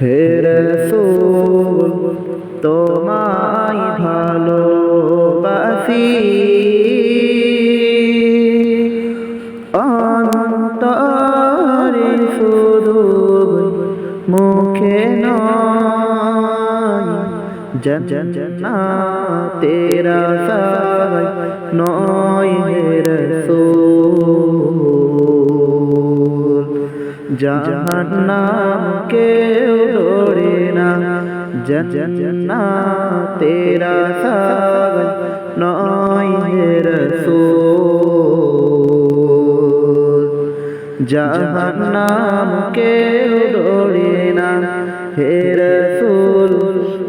হে রাসূল তোমায় ভালোবাসি অন্তরে শুধু মুখে নয় জান্নাতের আশায় নয় হে রাসূল জাহান্নাম কেউ ডরে না জান্নাতের আশায় নয় হে রাসূল জাহান্নাম কেউ ডরে না হে রাসূল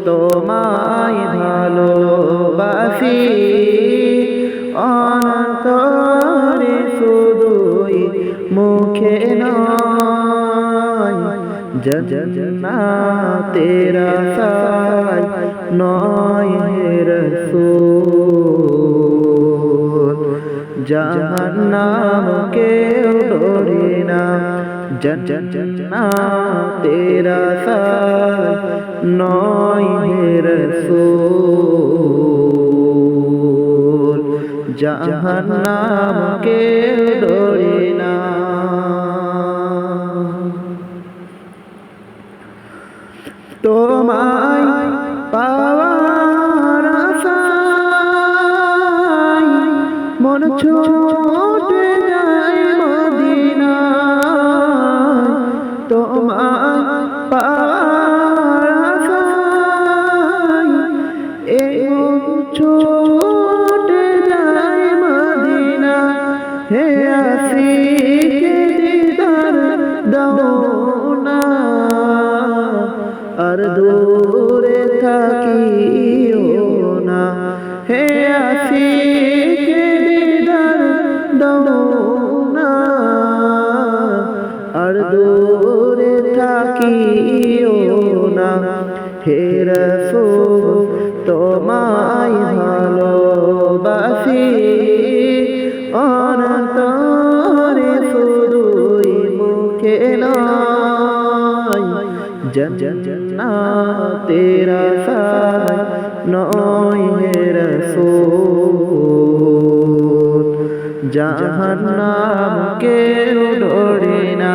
তোমায় ভালোবাসি অন্তরে শুধুই মুখে নয় জান্নাতের আশায় নয় হে রাসূল জাহান্নাম কেউ ডরে না জান্নাতের আশায় নয় হে রাসূল জাহান্নাম কেউ ডরে না তোমায় পাওয়ার আশায় মন ছুটে যায় মদিনায় তোমায় পাওয়ার আশায় এই মন ছুটে যায় মদিনায় হে আশিকে দিদার দাও না আর দূরে থাকিও না হে আশিকে দিদার দাও না আর দূরে থাকিও না হে রাসূল তোমায় ভালোবাসি অন্তরে শুধুই মুখে নয় জান্নাতের আশায় নয় হে রাসূল জাহান্নাম কেউ ডরে না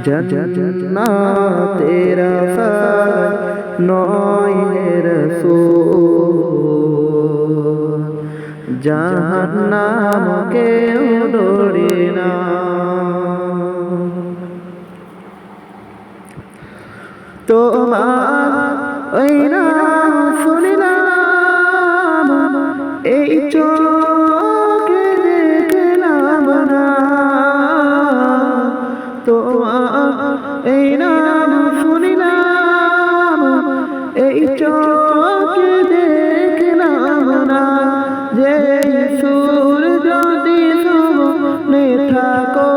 জান্নাতের আশায় নয় হে রাসূল জাহান্নাম কেউ ডরে না তোমার ওই নাম শুনিলাম এই চোখে দেখলাম না তোমার এই নাম শুনিলাম এই চোখে দেখলাম না যে সুর যদি শুনে থাকো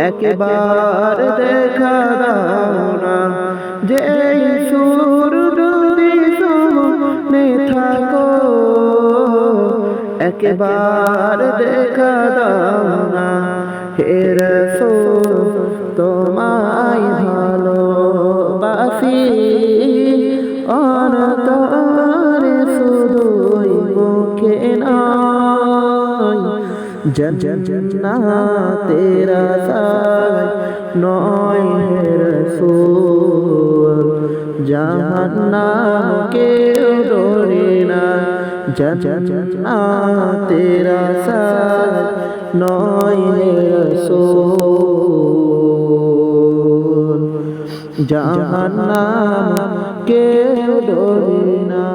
একবার দেখা দাও না যে সুর যদি শুনে থাকো একবার দেখা দাও না হে রাসূল তোমায় ভালোবাসি অন্তরে শুধুই মুখে নয় জান্নাতের আশায় নয় হে রাসূল জাহান্নাম কেউ ডরে না জান্নাতের আশায় নয় হে রাসূল জাহান্নাম কেউ ডরে না।